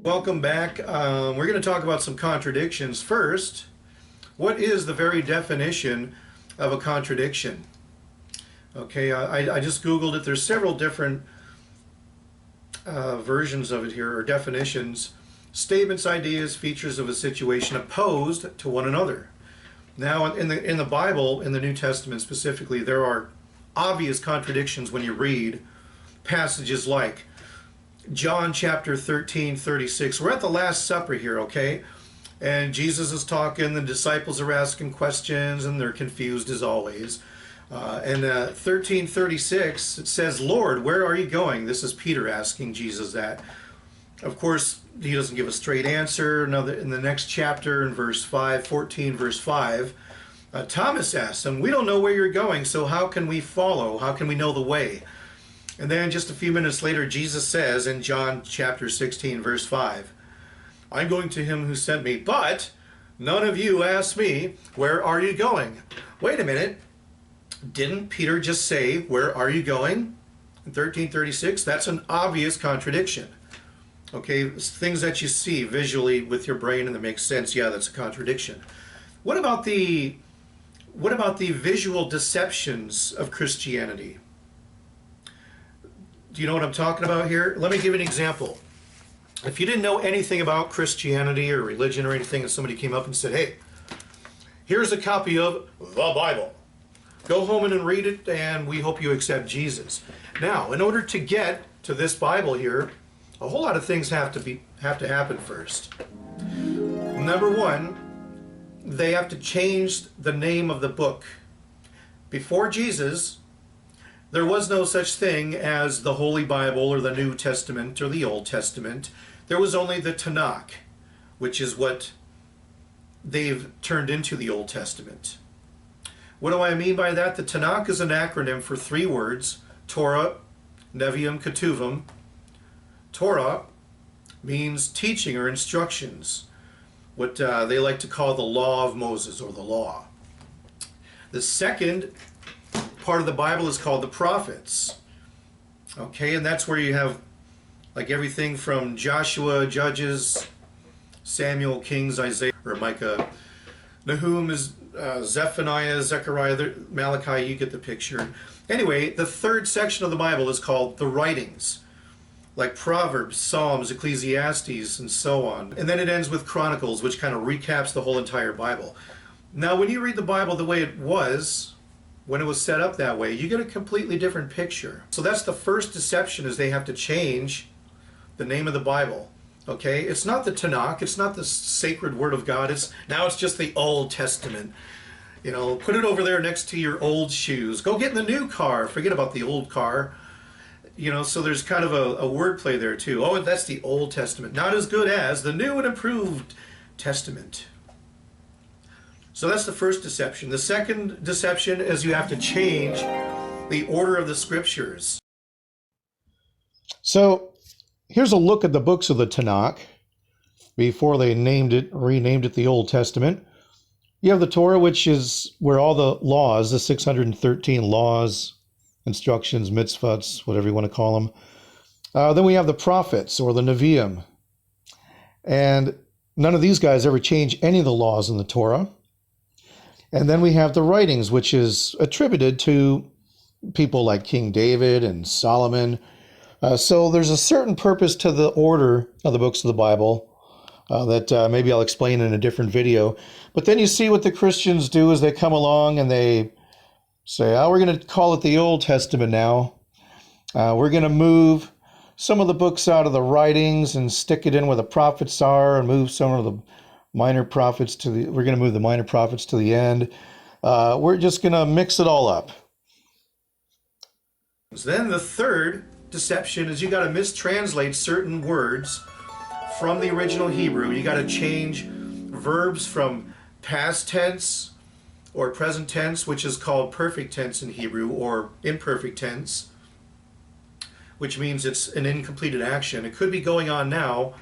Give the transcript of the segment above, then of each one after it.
Welcome back. We're going to talk about some contradictions. First, what is the very definition of a contradiction? Okay, I just Googled it. There's several different versions of it here, or definitions. Statements, ideas, features of a situation opposed to one another. Now, in the Bible, in the New Testament specifically, there are obvious contradictions when you read passages like John chapter 13:36. We're at the Last Supper here, okay? And Jesus is talking, the disciples are asking questions, and they're confused as always. And 13:36, it says, "Lord, where are you going?" This is Peter asking Jesus that. Of course, he doesn't give a straight answer. In the next chapter, in verse 5, 14, verse 5, Thomas asks him, "We don't know where you're going, so how can we follow? How can we know the way?" And then just a few minutes later, Jesus says in John chapter 16, verse 5, "I'm going to him who sent me, but none of you asked me, where are you going?" Wait a minute. Didn't Peter just say, "Where are you going?" in 13:36? That's an obvious contradiction. Okay, things that you see visually with your brain and that makes sense, yeah, that's a contradiction. What about the visual deceptions of Christianity? Do you know what I'm talking about here? Let me give an example. If you didn't know anything about Christianity or religion or anything, and somebody came up and said, "Hey, here's a copy of the Bible. Go home and read it, and we hope you accept Jesus." Now, in order to get to this Bible here, a whole lot of things have to happen first. Number one, they have to change the name of the book. Before Jesus, there was no such thing as the Holy Bible or the New Testament or the Old Testament. There was only the Tanakh, which is what they've turned into the Old Testament. What do I mean by that? The Tanakh is an acronym for three words: Torah, Nevi'im, Ketuvim. Torah means teaching or instructions, what they like to call the law of Moses, or the law. The second part of the Bible is called the prophets. Okay, and that's where you have like everything from Joshua, Judges, Samuel, Kings, Isaiah, or Micah, Nahum, is Zephaniah, Zechariah, Malachi, you get the picture. Anyway, the third section of the Bible is called the writings, like Proverbs, Psalms, Ecclesiastes, and so on. And then it ends with Chronicles, which kind of recaps the whole entire Bible. Now, when you read the Bible the way it was, when it was set up that way, you get a completely different picture. So that's the first deception, is they have to change the name of the Bible. Okay, it's not the Tanakh, it's not the sacred word of God, now it's just the Old Testament. You know, put it over there next to your old shoes. Go get in the new car, forget about the old car. You know, so there's kind of a wordplay there too. Oh, that's the Old Testament, not as good as the New and Improved Testament. So that's the first deception. The second deception is you have to change the order of the scriptures. So here's a look at the books of the Tanakh before they renamed it the Old Testament. You have the Torah, which is where all the laws, the 613 laws, instructions, mitzvahs, whatever you want to call them. Then we have the prophets, or the Nevi'im. And none of these guys ever change any of the laws in the Torah. And then we have the writings, which is attributed to people like King David and Solomon. So there's a certain purpose to the order of the books of the Bible that maybe I'll explain in a different video. But then you see what the Christians do is they come along and they say, "Oh, we're going to call it the Old Testament now. We're going to move some of the books out of the writings and stick it in where the prophets are, and move some of the minor prophets we're going to move the minor prophets to the end. We're just going to mix it all up." Then the third deception is you got to mistranslate certain words from the original Hebrew. You got to change verbs from past tense or present tense, which is called perfect tense in Hebrew, or imperfect tense, which means it's an incompleted action. It could be going on now,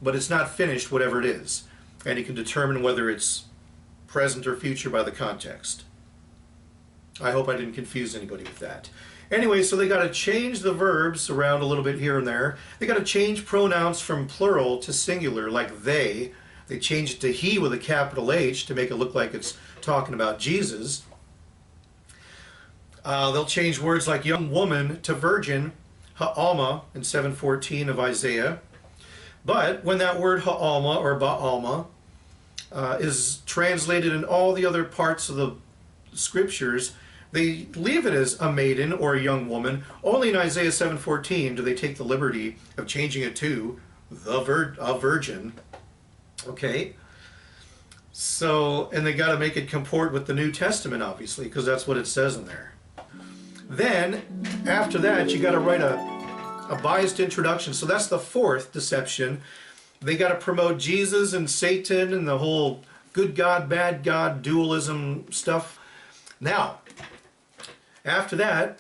but it's not finished, whatever it is. And you can determine whether it's present or future by the context. I hope I didn't confuse anybody with that. Anyway, so they got to change the verbs around a little bit here and there. They got to change pronouns from plural to singular, like they. They changed it to he with a capital H to make it look like it's talking about Jesus. They'll change words like young woman to virgin, ha'alma, in 7:14 of Isaiah. But when that word ha'alma or ba'alma is translated in all the other parts of the scriptures, they leave it as a maiden or a young woman. Only in Isaiah 7:14 do they take the liberty of changing it to a virgin. Okay? So, and they got to make it comport with the New Testament, obviously, because that's what it says in there. Then, after that, you got to write a biased introduction. So that's the fourth deception. They got to promote Jesus and Satan and the whole good God, bad God, dualism stuff. Now, after that,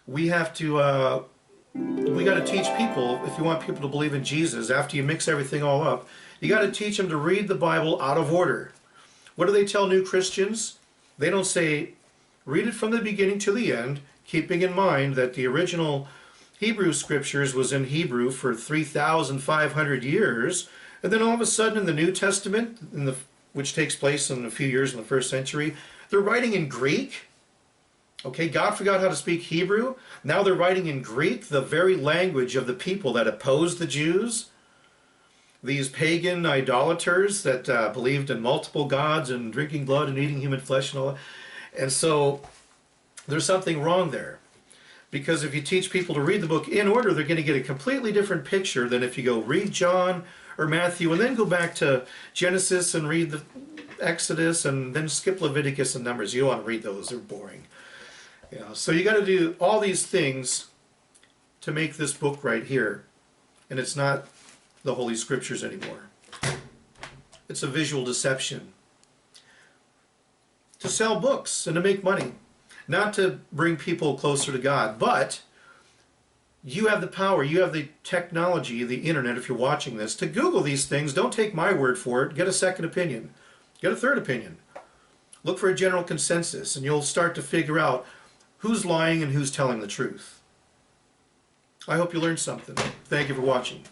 we got to teach people, if you want people to believe in Jesus, after you mix everything all up, you got to teach them to read the Bible out of order. What do they tell new Christians? They don't say, read it from the beginning to the end, keeping in mind that the original Hebrew scriptures was in Hebrew for 3,500 years, and then all of a sudden in the New Testament, which takes place in a few years in the first century, they're writing in Greek. Okay, God forgot how to speak Hebrew. Now they're writing in Greek, the very language of the people that opposed the Jews. These pagan idolaters that believed in multiple gods and drinking blood and eating human flesh and all that. And so there's something wrong there. Because if you teach people to read the book in order, they're going to get a completely different picture than if you go read John or Matthew and then go back to Genesis and read the Exodus and then skip Leviticus and Numbers. You don't want to read those, they're boring. You know, so you got to do all these things to make this book right here. And it's not the Holy Scriptures anymore. It's a visual deception. To sell books and to make money. Not to bring people closer to God. But you have the power, you have the technology, the internet, if you're watching this, to Google these things. Don't take my word for it. Get a second opinion. Get a third opinion. Look for a general consensus and you'll start to figure out who's lying and who's telling the truth. I hope you learned something. Thank you for watching.